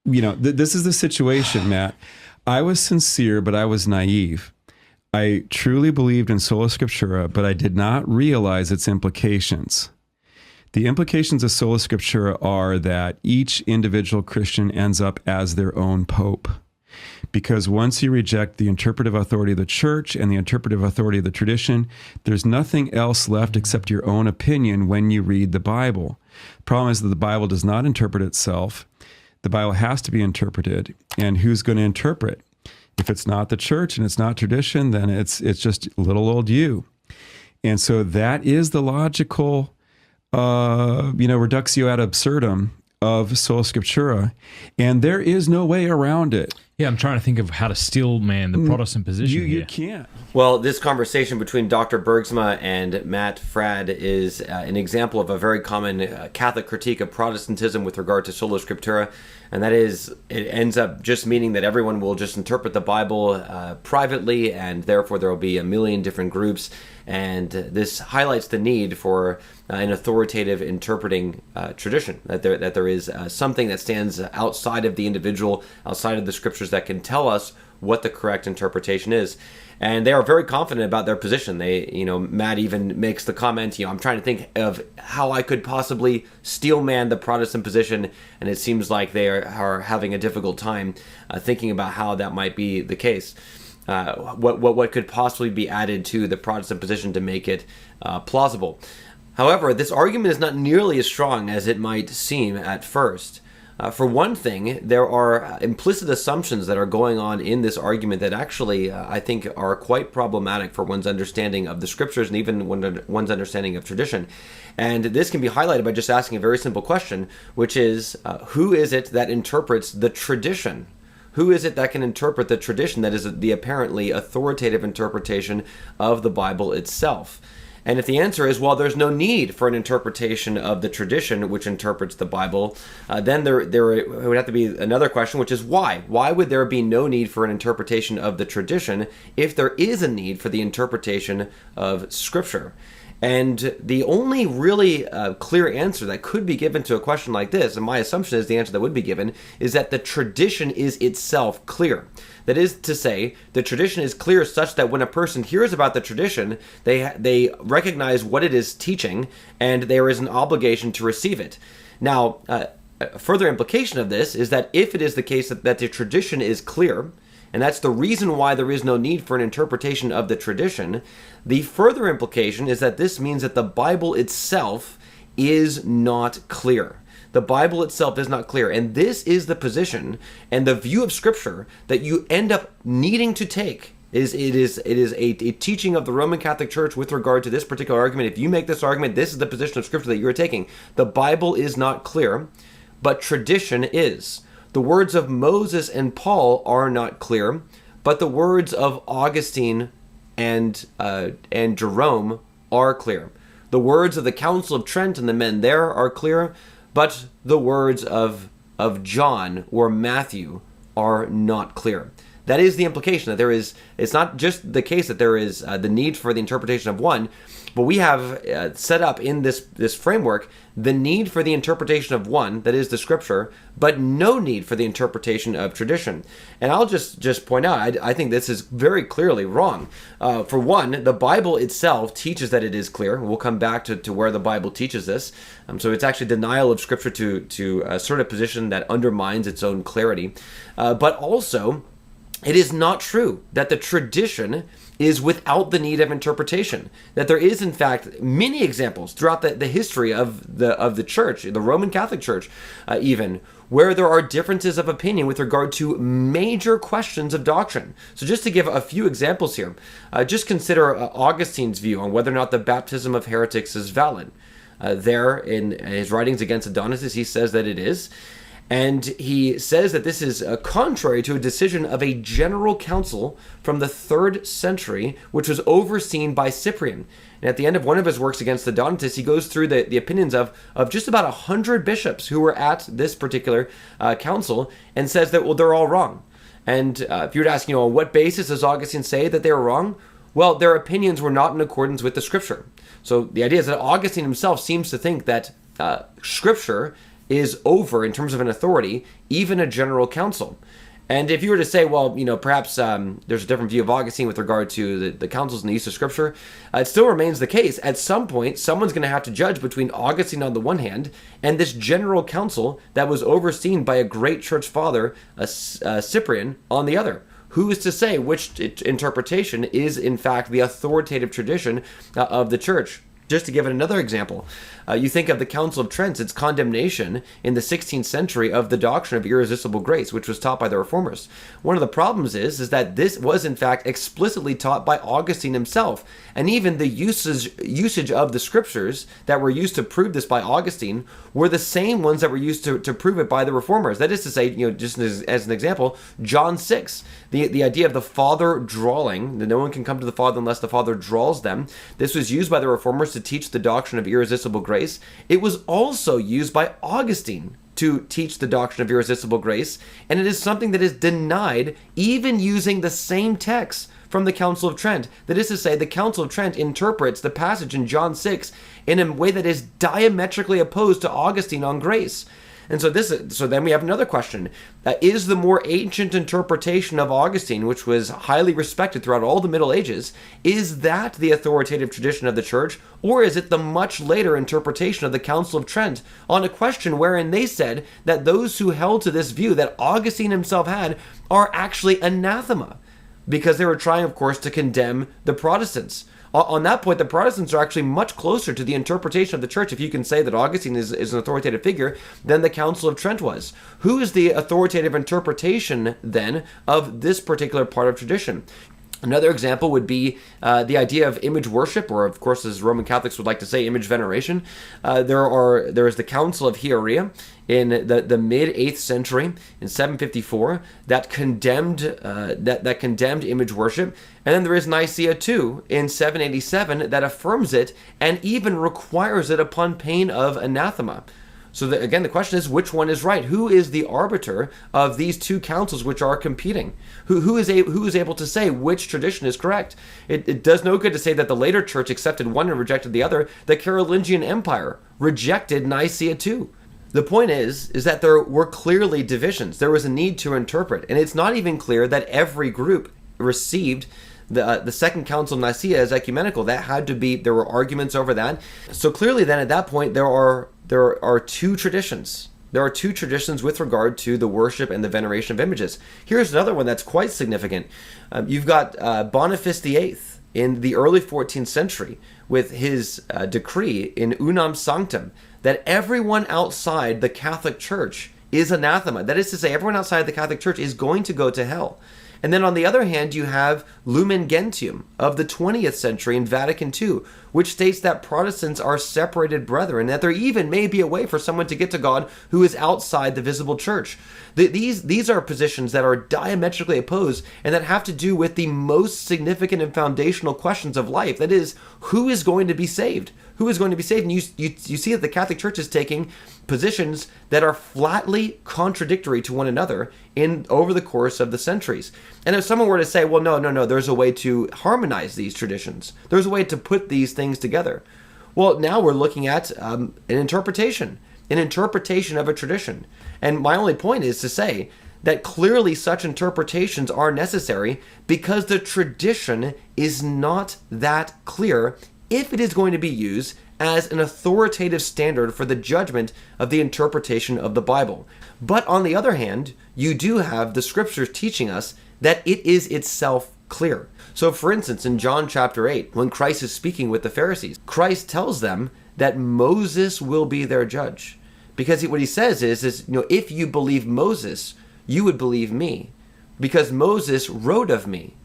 this is the situation, Matt. I was sincere, but I was naive. I truly believed in Sola Scriptura, but I did not realize its implications. The implications of Sola Scriptura are that each individual Christian ends up as their own pope. Because once you reject the interpretive authority of the church and the interpretive authority of the tradition, there's nothing else left except your own opinion when you read the Bible. The problem is that the Bible does not interpret itself. The Bible has to be interpreted. And who's going to interpret? If it's not the church and it's not tradition, then it's just little old you. And so that is the logical reductio ad absurdum of Sola Scriptura, and there is no way around it. Yeah, I'm trying to think of how to steel man the Protestant position. You can't. Well, this conversation between Dr. Bergsma and Matt Fradd is an example of a very common Catholic critique of Protestantism with regard to Sola Scriptura, and that is, it ends up just meaning that everyone will just interpret the Bible privately, and therefore there will be a million different groups, and this highlights the need for an authoritative interpreting tradition, that there is something that stands outside of the individual, outside of the scriptures, that can tell us what the correct interpretation is. And they are very confident about their position. Matt even makes the comment, I'm trying to think of how I could possibly steel man the Protestant position, and it seems like they are having a difficult time thinking about how that might be the case. What could possibly be added to the Protestant position to make it plausible. However, this argument is not nearly as strong as it might seem at first. For one thing, there are implicit assumptions that are going on in this argument that actually, I think, are quite problematic for one's understanding of the scriptures and even one's understanding of tradition. And this can be highlighted by just asking a very simple question, which is, who is it that interprets the tradition? Who is it that can interpret the tradition that is the apparently authoritative interpretation of the Bible itself? And if the answer is, well, there's no need for an interpretation of the tradition which interprets the Bible, then there would have to be another question, which is why? Why would there be no need for an interpretation of the tradition if there is a need for the interpretation of Scripture? And the only really clear answer that could be given to a question like this, and my assumption is the answer that would be given, is that the tradition is itself clear. That is to say, the tradition is clear such that when a person hears about the tradition, they recognize what it is teaching, and there is an obligation to receive it. Now, a further implication of this is that if it is the case that the tradition is clear, and that's the reason why there is no need for an interpretation of the tradition, the further implication is that this means that the Bible itself is not clear. The Bible itself is not clear. And this is the position and the view of Scripture that you end up needing to take. It is a teaching of the Roman Catholic Church with regard to this particular argument. If you make this argument, this is the position of Scripture that you're taking. The Bible is not clear, but tradition is. The words of Moses and Paul are not clear, but the words of Augustine and Jerome are clear. The words of the Council of Trent and the men there are clear, but the words of John or Matthew are not clear. That is the implication, that it's not just the case that there is the need for the interpretation of one, but we have set up in this framework the need for the interpretation of one, that is the Scripture, but no need for the interpretation of tradition. And I'll just point out, I think this is very clearly wrong. For one, the Bible itself teaches that it is clear. We'll come back to where the Bible teaches this. So it's actually denial of Scripture to assert a position that undermines its own clarity. But also, it is not true that the tradition is without the need of interpretation. That there is, in fact, many examples throughout the history of the Church, the Roman Catholic Church even, where there are differences of opinion with regard to major questions of doctrine. So just to give a few examples here, just consider Augustine's view on whether or not the baptism of heretics is valid. There, in his writings against Adonisis, he says that it is. And he says that this is contrary to a decision of a general council from the 3rd century, which was overseen by Cyprian. And at the end of one of his works against the Donatists, he goes through the opinions of just about 100 bishops who were at this particular council and says that, well, they're all wrong. And if you were to ask, on what basis does Augustine say that they were wrong? Well, their opinions were not in accordance with the Scripture. So the idea is that Augustine himself seems to think that Scripture is over, in terms of an authority, even a general council. And if you were to say, well, perhaps there's a different view of Augustine with regard to the councils and the use of Scripture, it still remains the case. At some point, someone's going to have to judge between Augustine on the one hand and this general council that was overseen by a great church father, Cyprian, on the other. Who is to say which interpretation is, in fact, the authoritative tradition of the church? Just to give it another example, you think of the Council of Trent, its condemnation in the 16th century of the doctrine of irresistible grace, which was taught by the Reformers. One of the problems is that this was, in fact, explicitly taught by Augustine himself. And even the usage of the Scriptures that were used to prove this by Augustine were the same ones that were used to prove it by the Reformers. That is to say, just as an example, John 6, the idea of the Father drawing, that no one can come to the Father unless the Father draws them. This was used by the Reformers to teach the doctrine of irresistible grace. It was also used by Augustine to teach the doctrine of irresistible grace, and it is something that is denied even using the same text from the Council of Trent. That is to say, the Council of Trent interprets the passage in John 6 in a way that is diametrically opposed to Augustine on grace. And so then we have another question. Is the more ancient interpretation of Augustine, which was highly respected throughout all the Middle Ages, is that the authoritative tradition of the church, or is it the much later interpretation of the Council of Trent on a question wherein they said that those who held to this view that Augustine himself had are actually anathema, because they were trying, of course, to condemn the Protestants? On that point, the Protestants are actually much closer to the interpretation of the church, if you can say that Augustine is an authoritative figure, than the Council of Trent was. Who is the authoritative interpretation, then, of this particular part of tradition? Another example would be the idea of image worship, or of course, as Roman Catholics would like to say, image veneration. There is the Council of Hieria in the mid 8th century in 754 that condemned image worship, and then there is Nicaea II in 787 that affirms it and even requires it upon pain of anathema. So again, the question is, which one is right? Who is the arbiter of these two councils which are competing? Who is able to say which tradition is correct? It does no good to say that the later church accepted one and rejected the other. The Carolingian Empire rejected Nicaea II. The point is that there were clearly divisions. There was a need to interpret, and it's not even clear that every group received the Second Council of Nicaea as ecumenical. That had to be. There were arguments over that. So clearly, then at that point, there are two traditions. There are two traditions with regard to the worship and the veneration of images. Here's another one that's quite significant. You've got Boniface VIII in the early 14th century with his decree in Unam Sanctam that everyone outside the Catholic Church is anathema. That is to say, everyone outside the Catholic Church is going to go to hell. And then on the other hand, you have Lumen Gentium of the 20th century in Vatican II, which states that Protestants are separated brethren, that there even may be a way for someone to get to God who is outside the visible church. These are positions that are diametrically opposed and that have to do with the most significant and foundational questions of life. That is, who is going to be saved? Who is going to be saved? And you see that the Catholic Church is taking positions that are flatly contradictory to one another over the course of the centuries. And if someone were to say, well, no, there's a way to harmonize these traditions. There's a way to put these things together. Well, now we're looking at an interpretation of a tradition. And my only point is to say that clearly such interpretations are necessary because the tradition is not that clear if it is going to be used as an authoritative standard for the judgment of the interpretation of the Bible. But on the other hand, you do have the Scriptures teaching us that it is itself clear. So for instance, in John chapter 8, when Christ is speaking with the Pharisees, Christ tells them that Moses will be their judge. Because what he says is if you believe Moses, you would believe me, because Moses wrote of me.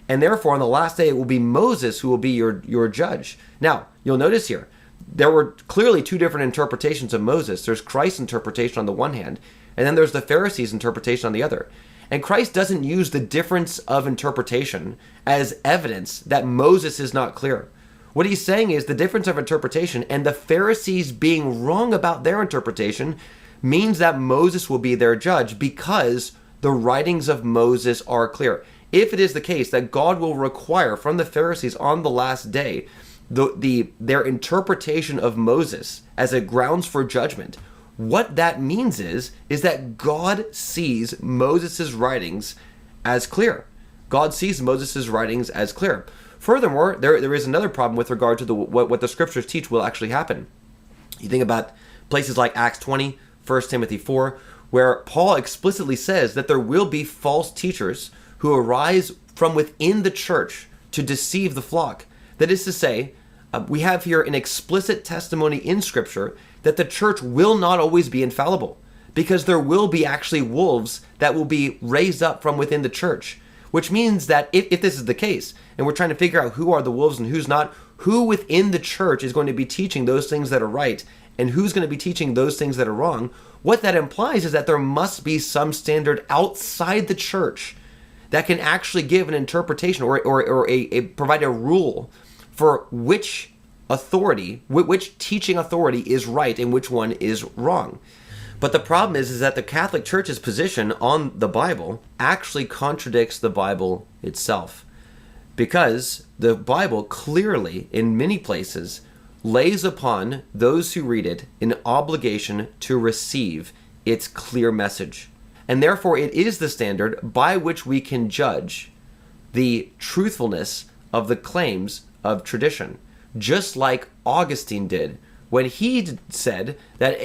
And therefore, on the last day, it will be Moses who will be your judge. Now, you'll notice here, there were clearly two different interpretations of Moses. There's Christ's interpretation on the one hand, and then there's the Pharisees' interpretation on the other. And Christ doesn't use the difference of interpretation as evidence that Moses is not clear. What he's saying is the difference of interpretation and the Pharisees being wrong about their interpretation means that Moses will be their judge because the writings of Moses are clear. If it is the case that God will require from the Pharisees on the last day their interpretation of Moses as a grounds for judgment, what that means is that God sees Moses' writings as clear. God sees Moses' writings as clear. Furthermore, there is another problem with regard to what the scriptures teach will actually happen. You think about places like Acts 20, 1 Timothy 4, where Paul explicitly says that there will be false teachers who arise from within the church to deceive the flock. That is to say, we have here an explicit testimony in Scripture that the church will not always be infallible, because there will be actually wolves that will be raised up from within the church. Which means that if this is the case, and we're trying to figure out who are the wolves and who's not, who within the church is going to be teaching those things that are right, and who's going to be teaching those things that are wrong, what that implies is that there must be some standard outside the church that can actually give an interpretation or provide a rule for which authority, which teaching authority is right and which one is wrong. But the problem is that the Catholic Church's position on the Bible actually contradicts the Bible itself. Because the Bible clearly, in many places, lays upon those who read it an obligation to receive its clear message. And therefore it is the standard by which we can judge the truthfulness of the claims of tradition. Just like Augustine did when he said that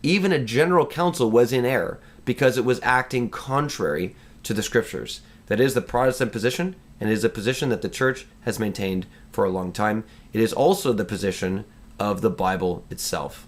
even a general council was in error because it was acting contrary to the scriptures. That is the Protestant position, and it is a position that the church has maintained for a long time. It is also the position of the Bible itself.